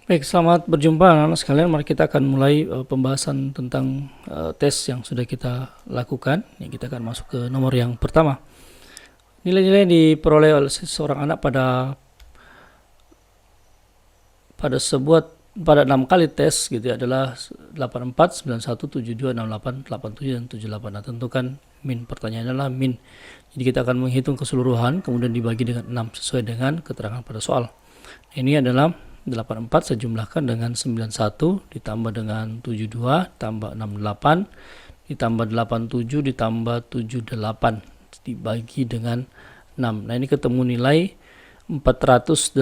Baik, selamat berjumpa anak-anak sekalian. Mari kita akan mulai pembahasan tentang tes yang sudah kita lakukan. Kita akan masuk ke nomor yang pertama. Nilai-nilai yang diperoleh oleh seorang anak pada 6 kali tes gitu ya, adalah 84, 91, 72, 68, 87 dan 78. Nah, tentukan min. Pertanyaannya adalah min. Jadi kita akan menghitung keseluruhan kemudian dibagi dengan 6 sesuai dengan keterangan pada soal. Ini adalah 84 saya jumlahkan dengan 91 ditambah dengan 72 tambah 68 ditambah 87 ditambah 78 dibagi dengan 6. Nah, ini ketemu nilai 480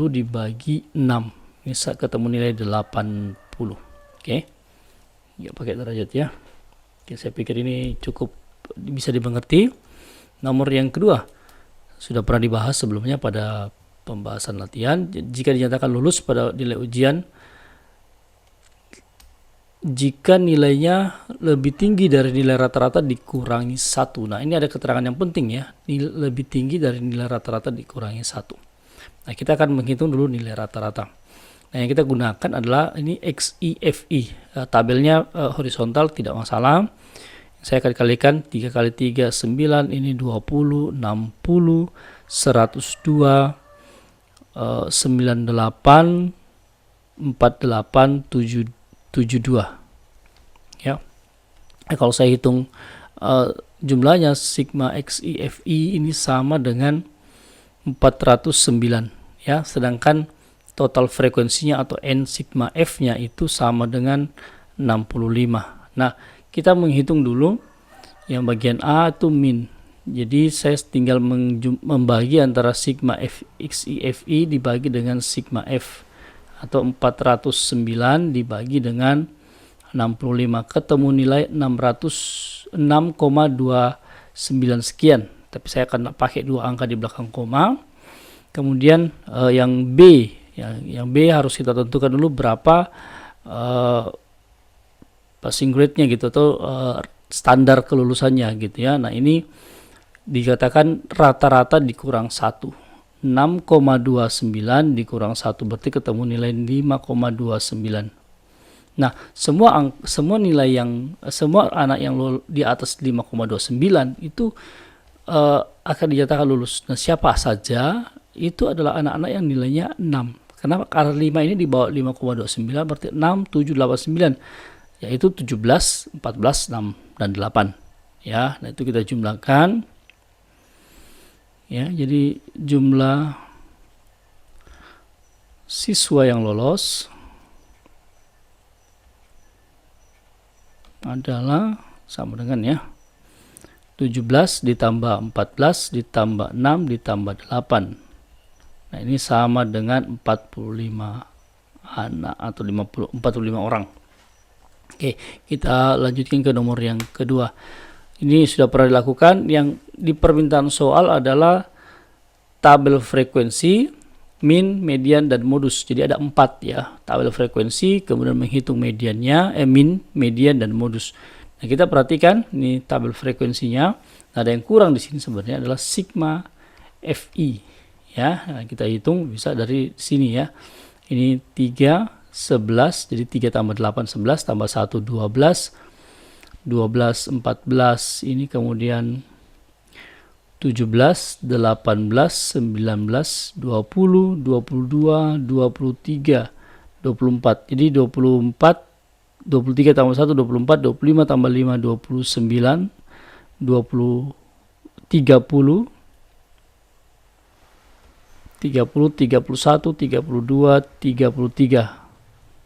dibagi 6. Ini ketemu nilai 80. Oke. Ya, pakai derajat ya. Oke, saya pikir ini cukup bisa dimengerti. Nomor yang kedua sudah pernah dibahas sebelumnya pada pembahasan latihan. Jika dinyatakan lulus pada nilai ujian jika nilainya lebih tinggi dari nilai rata-rata dikurangi 1. Nah, ini ada keterangan yang penting ya. Lebih tinggi dari nilai rata-rata dikurangi 1. Nah, kita akan menghitung dulu nilai rata-rata. Nah, yang kita gunakan adalah ini XIFI. Tabelnya horizontal tidak masalah. Saya akan kalikan 3 kali 3 9, ini 20, 60, 102, 98, 48, 72 ya. Kalau saya hitung jumlahnya sigma XIFI ini sama dengan 409 ya, sedangkan total frekuensinya atau N sigma F nya itu sama dengan 65. Nah, kita menghitung dulu yang bagian A itu min. Jadi saya tinggal membagi antara sigma XIFI dibagi dengan sigma F, atau 409 dibagi dengan 65, ketemu nilai 606,29 sekian. Tapi saya akan pakai 2 angka di belakang koma. Kemudian yang B, yang B harus kita tentukan dulu berapa passing grade-nya gitu, atau standar kelulusannya gitu ya. Nah, ini dikatakan rata-rata dikurang 1. 6,29 dikurang 1 berarti ketemu nilai 5,29. Nah, semua nilai semua anak yang di atas 5,29 itu akan dinyatakan lulus. Nah, siapa saja itu adalah anak-anak yang nilainya 6. Kenapa? Karena 5 ini di bawah 5,29 berarti 6, 7, 8, 9, yaitu 17, 14, 6 dan 8 ya. Nah, itu kita jumlahkan. Ya, jadi jumlah siswa yang lolos adalah sama dengan ya 17 ditambah 14 ditambah 6 ditambah 8. Nah, ini sama dengan 45 anak atau 45 orang. Oke, kita lanjutkan ke nomor yang kedua. Ini sudah pernah dilakukan. Yang di permintaan soal adalah tabel frekuensi, min, median, dan modus. Jadi ada 4 ya, tabel frekuensi, kemudian menghitung mediannya, min, median, dan modus. Nah, kita perhatikan ini tabel frekuensinya. Nah, ada yang kurang di sini sebenarnya adalah sigma Fi ya. Nah, kita hitung bisa dari sini ya. Ini 3, 11, jadi 3 tambah 8, 11, tambah 1, 12, 12, 14, ini kemudian 17, 18, 19, 20, 22, 23, 24. Jadi 24, 23 tambah 1, 24, 25 tambah 5, 29, 20, 30, 30, 31, 32, 33.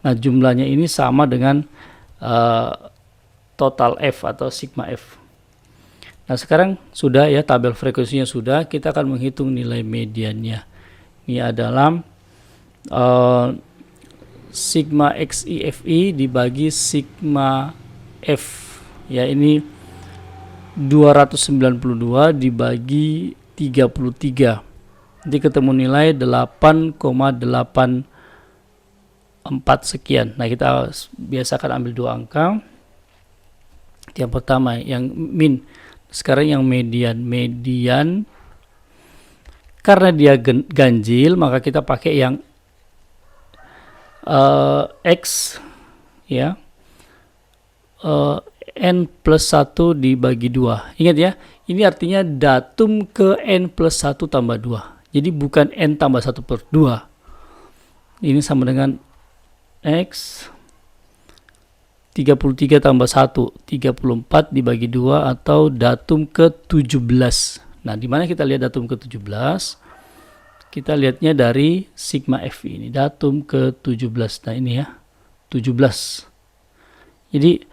Nah, jumlahnya ini sama dengan total F atau sigma F. Nah, sekarang sudah ya, tabel frekuensinya sudah, kita akan menghitung nilai mediannya. Ini adalah sigma XIFI dibagi sigma F ya, ini 292 dibagi 33. Nanti ketemu nilai 8,84 sekian. Nah, kita biasakan ambil 2 angka. Yang pertama yang min. Sekarang yang median. Median karena dia ganjil, maka kita pakai yang X ya, N plus 1 dibagi 2. Ingat ya, ini artinya datum ke N plus 1 tambah 2. Jadi bukan N tambah 1 per 2. Ini sama dengan X 33 tambah 1, 34 dibagi 2 atau datum ke 17. Nah, di mana kita lihat datum ke 17? Kita lihatnya dari sigma F ini, datum ke 17. Nah, ini ya, 17. Jadi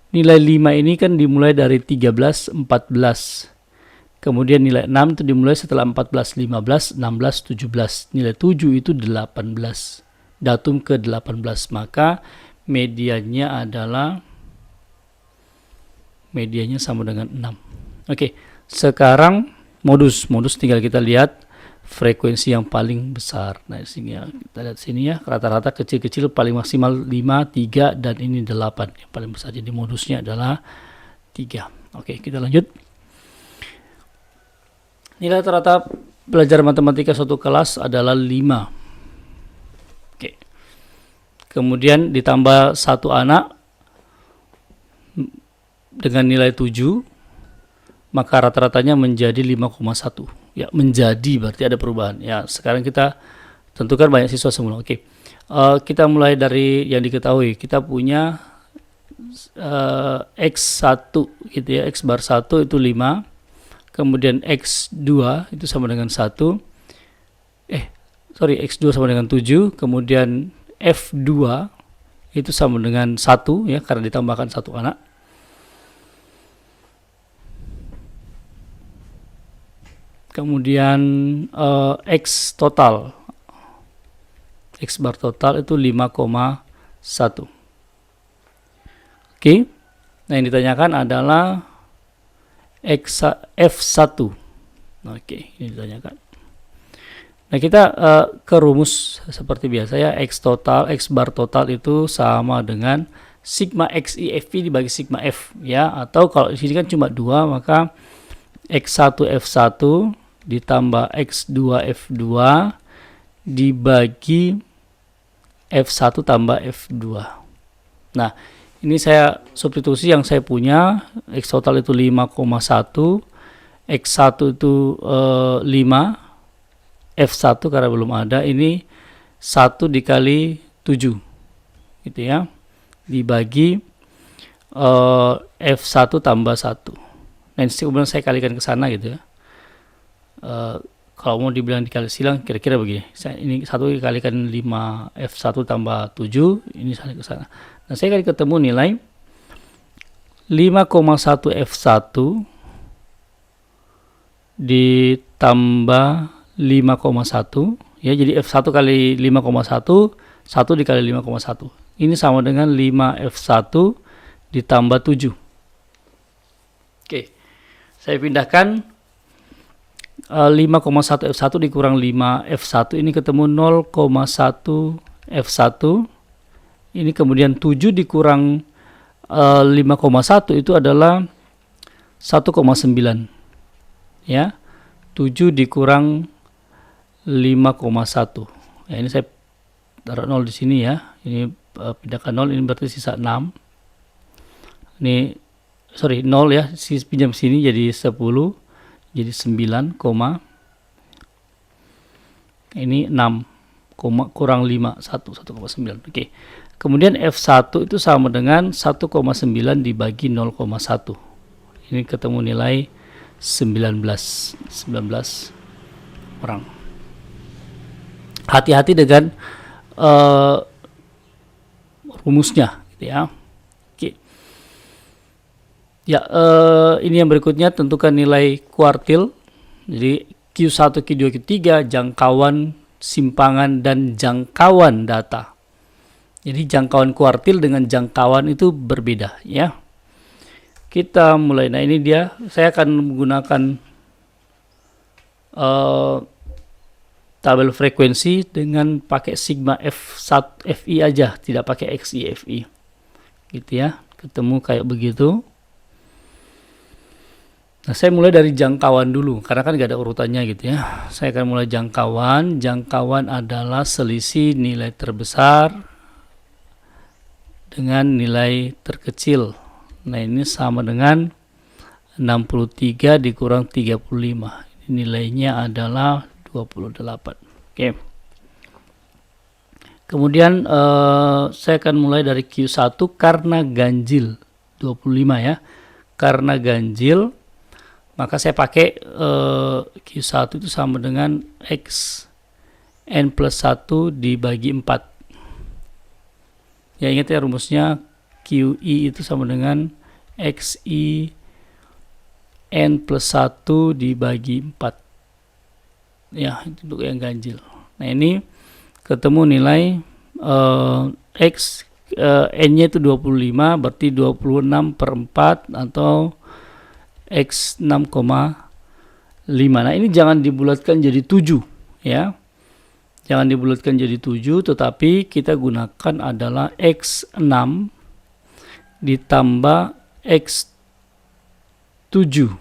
nilai 5 ini kan dimulai dari 13, 14. Kemudian nilai 6 itu dimulai setelah 14, 15, 16, 17. Nilai 7 itu 18. Datum ke 18. Maka mediannya sama dengan 6. Oke, sekarang modus tinggal kita lihat frekuensi yang paling besar. Nah, di sini ya, kita lihat sini ya, rata-rata kecil-kecil paling maksimal 5, 3 dan ini 8 yang paling besar. Jadi modusnya adalah 3. Oke, kita lanjut. Nilai rata-rata belajar matematika suatu kelas adalah 5. Oke. Kemudian ditambah satu anak dengan nilai 7, maka rata-ratanya menjadi 5,1. Ya, menjadi berarti ada perubahan. Ya, sekarang kita tentukan banyak siswa semula. Oke. Kita mulai dari yang diketahui. Kita punya X1 gitu ya, X bar 1 itu 5. Kemudian X2 itu sama dengan 1. X2 sama dengan 7. Kemudian F2 itu sama dengan 1 ya, karena ditambahkan satu anak. Kemudian X total, X bar total itu 5,1. Oke. Nah, yang ditanyakan adalah F1. Oke, ini ditanyakan. Nah, kita ke rumus seperti biasa ya. X bar total itu sama dengan sigma XI FV dibagi sigma F ya, atau kalau di sini kan cuma 2, maka X1 F1 ditambah X2 F2 dibagi F1 tambah F2. Nah, ini saya substitusi yang saya punya. X total itu 5,1, X1 itu 5, F1 karena belum ada, ini 1 dikali 7 gitu ya, dibagi F1 tambah 1. Nah, kemudian saya kalikan ke sana gitu ya. Kalau mau dibilang dikali silang, kira-kira begini. Ini 1 dikalikan 5 F1 tambah 7, ini saling ke sana. Nah, saya akan ketemu nilai 5,1 F1 ditambah 5,1 ya, jadi F1 kali 5,1, 1 dikali 5,1. Ini sama dengan 5 F1 ditambah 7. Oke. Saya pindahkan 5,1 F1 dikurang 5 F1, ini ketemu 0,1 F1. Ini kemudian 7 dikurang 5,1 itu adalah 1,9 ya. 7 dikurang 5,1 ya, ini saya taruh 0 di sini ya. Ini pindahkan 0, ini berarti sisa 6. Ini 0 ya, pinjam sini jadi 10, jadi 9, ini 6, kurang 5, 1,9. Oke. Kemudian F1 itu sama dengan 1,9 dibagi 0,1. Ini ketemu nilai 19 orang. Hati-hati dengan rumusnya gitu ya. Oke. Ya, ini yang berikutnya, tentukan nilai kuartil. Jadi Q1, Q2, Q3, jangkauan, simpangan, dan jangkauan data. Jadi jangkauan kuartil dengan jangkauan itu berbeda ya. Kita mulai. Nah, ini dia. Saya akan menggunakan tabel frekuensi dengan pakai sigma F1 FI aja, tidak pakai XI FI. Gitu ya. Ketemu kayak begitu. Nah, saya mulai dari jangkauan dulu, karena kan gak ada urutannya gitu ya. Saya akan mulai jangkauan. Jangkauan adalah selisih nilai terbesar dengan nilai terkecil. Nah, ini sama dengan 63 dikurang 35. Nilainya adalah 28. Oke. Kemudian saya akan mulai dari Q1 karena ganjil 25 ya. Karena ganjil, maka saya pakai Q1 itu sama dengan X N plus 1 dibagi 4. Ya, ingat ya rumusnya, QI itu sama dengan XI N plus 1 dibagi 4. Ya, itu untuk yang ganjil. Nah, ini ketemu nilai X, N-nya itu 25, berarti 26 per 4 atau X 6,5. Nah, ini jangan dibulatkan jadi 7 ya. Jangan dibulatkan jadi 7, tetapi kita gunakan adalah X6 ditambah X7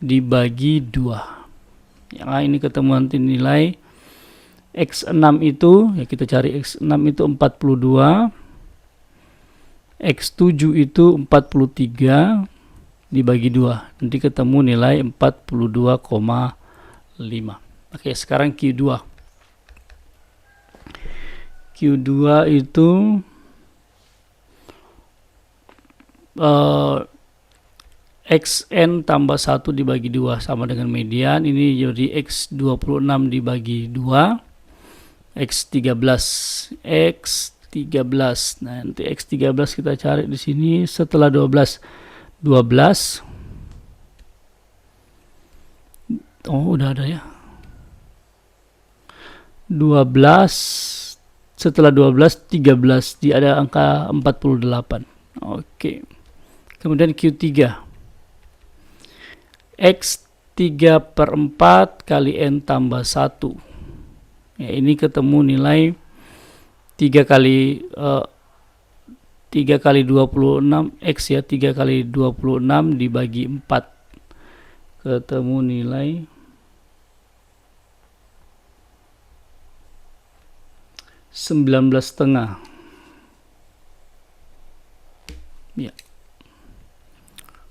dibagi 2. Ya, ini ketemu nanti nilai X6 itu, ya kita cari X6 itu 42, X7 itu 43 dibagi 2. Nanti ketemu nilai 42,5. Oke, sekarang Q2. Q2 itu XN tambah 1 dibagi 2 sama dengan median. Ini jadi X26 dibagi 2. X13. Nah, nanti X13 kita cari di sini setelah 12. Oh, udah ada ya. 12, setelah 12 13, dia ada angka 48. Oke. Kemudian Q3. X3 per 4 kali N tambah 1. Ya, ini ketemu nilai 3 kali 26 X ya, 3 kali 26 dibagi 4. Ketemu nilai 19,5. Ya.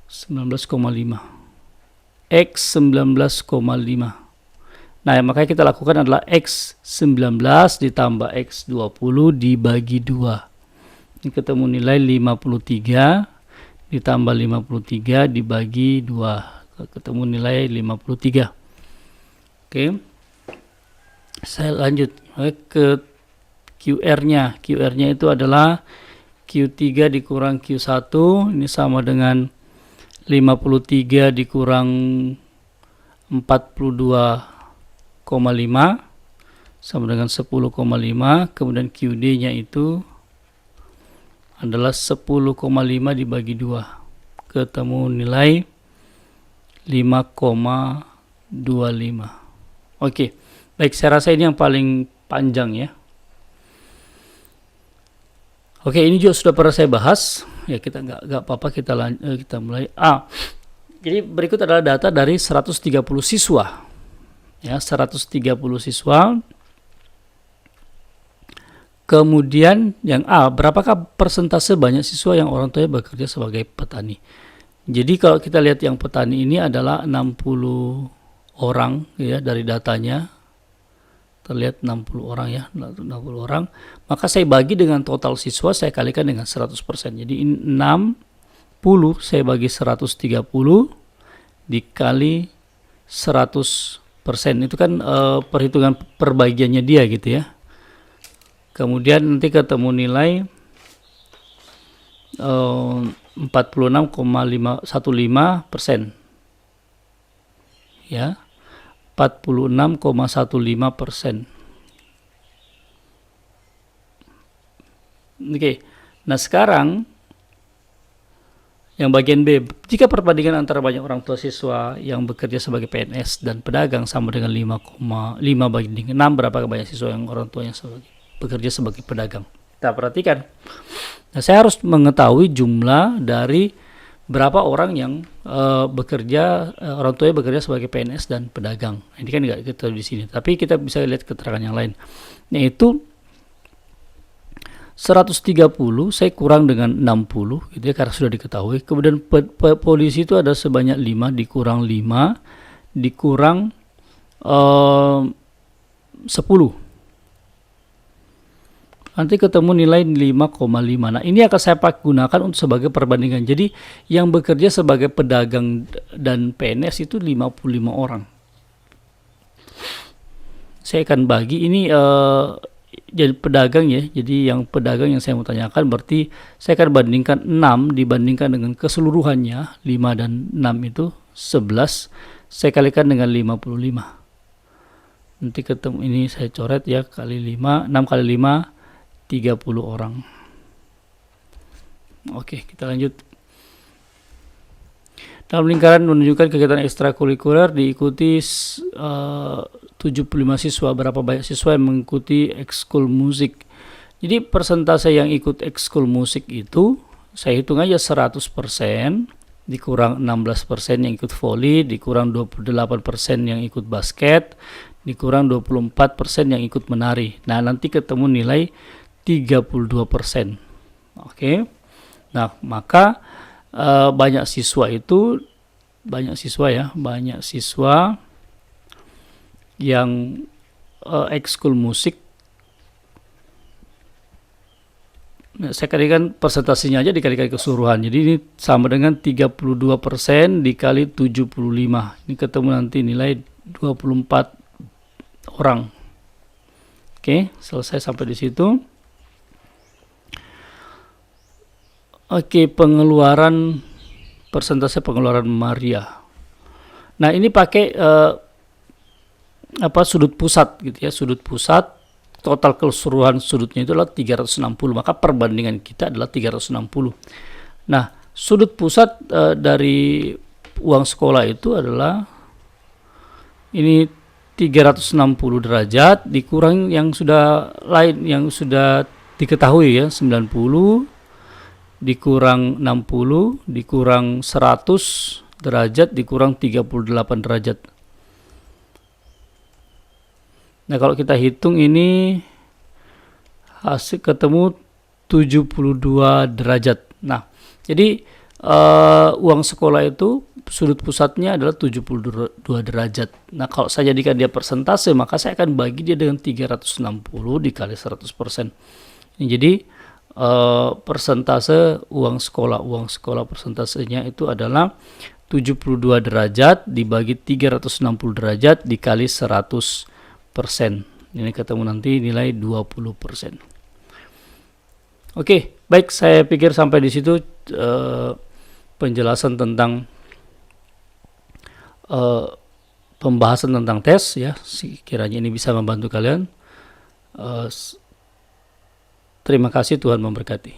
19,5. X 19,5. Nah, yang makanya kita lakukan adalah X19 ditambah X20 dibagi 2. Ini ketemu nilai 53 ditambah 53 dibagi 2. Ketemu nilai 53. Oke. Saya lanjut ke QR-nya. QR-nya itu adalah Q3 dikurang Q1. Ini sama dengan 53 dikurang 42,5 sama dengan 10,5. Kemudian QD-nya itu adalah 10,5 dibagi 2. Ketemu nilai 5,25. Oke. Baik, saya rasa ini yang paling panjang ya. Oke, ini juga sudah pernah saya bahas. Ya, kita nggak apa-apa, kita mulai. Jadi berikut adalah data dari 130 siswa. Ya, 130 siswa. Kemudian yang berapakah persentase banyak siswa yang orang tuanya bekerja sebagai petani? Jadi kalau kita lihat yang petani ini adalah 60 orang ya, dari datanya. Terlihat 60 orang ya, 60 orang. Maka saya bagi dengan total siswa, saya kalikan dengan 100%. Jadi 60 saya bagi 130 dikali 100%. Itu kan perhitungan perbagiannya dia gitu ya. Kemudian nanti ketemu nilai 46,15%. Ya. 46,15%. Oke. Nah, sekarang yang bagian B, jika perbandingan antara banyak orang tua siswa yang bekerja sebagai PNS dan pedagang sama dengan 5,5 banding 6, berapa banyak siswa yang orang tuanya bekerja sebagai pedagang? Kita perhatikan. Nah, saya harus mengetahui jumlah dari berapa orang yang bekerja, orang tuanya bekerja sebagai PNS dan pedagang. Ini kan nggak kita di sini, tapi kita bisa lihat keterangan yang lain, yaitu 130 saya kurang dengan 60 gitu ya, karena sudah diketahui. Kemudian polisi itu ada sebanyak 5 dikurang 5 dikurang 10. Nanti ketemu nilai 5,5. Nah, ini akan saya gunakan untuk sebagai perbandingan. Jadi yang bekerja sebagai pedagang dan PNS itu 55 orang. Saya akan bagi ini jadi pedagang ya. Jadi yang pedagang yang saya mau tanyakan berarti saya akan bandingkan 6 dibandingkan dengan keseluruhannya. 5 dan 6 itu 11. Saya kalikan dengan 55. Nanti ketemu, ini saya coret ya, kali 5, 6 kali 5 30 orang. Oke, kita lanjut. Dalam lingkaran menunjukkan kegiatan ekstrakurikuler diikuti 75 siswa. Berapa banyak siswa yang mengikuti ekskul musik? Jadi persentase yang ikut ekskul musik itu saya hitung aja 100%, dikurang 16% yang ikut voli, dikurang 28% yang ikut basket, dikurang 24% yang ikut menari. Nah, nanti ketemu nilai 32%. Oke. Nah, maka banyak siswa yang ekskul musik. Nah, saya kalikan persentasenya aja dikalikan keseluruhan. Jadi ini sama dengan 32% dikali 75. Ini ketemu nanti nilai 24 orang. Oke, selesai sampai di situ. Oke, persentase pengeluaran Maria. Nah, ini pakai sudut pusat gitu ya, sudut pusat. Total keseluruhan sudutnya itu adalah 360, maka perbandingan kita adalah 360. Nah, sudut pusat dari uang sekolah itu adalah ini 360 derajat dikurang yang sudah lain, yang sudah diketahui ya, 90 dikurang 60 dikurang 100 derajat dikurang 38 derajat. Nah, kalau kita hitung ini hasil ketemu 72 derajat. Nah, jadi uang sekolah itu sudut pusatnya adalah 72 derajat. Nah, kalau saya jadikan dia persentase, maka saya akan bagi dia dengan 360 dikali 100%. Jadi persentase uang sekolah persentasenya itu adalah 72 derajat dibagi 360 derajat dikali 100%. Ini ketemu nanti nilai 20%. Oke, baik, saya pikir sampai di situ penjelasan tentang pembahasan tentang tes ya. Kiranya ini bisa membantu kalian. Terima kasih, Tuhan memberkati.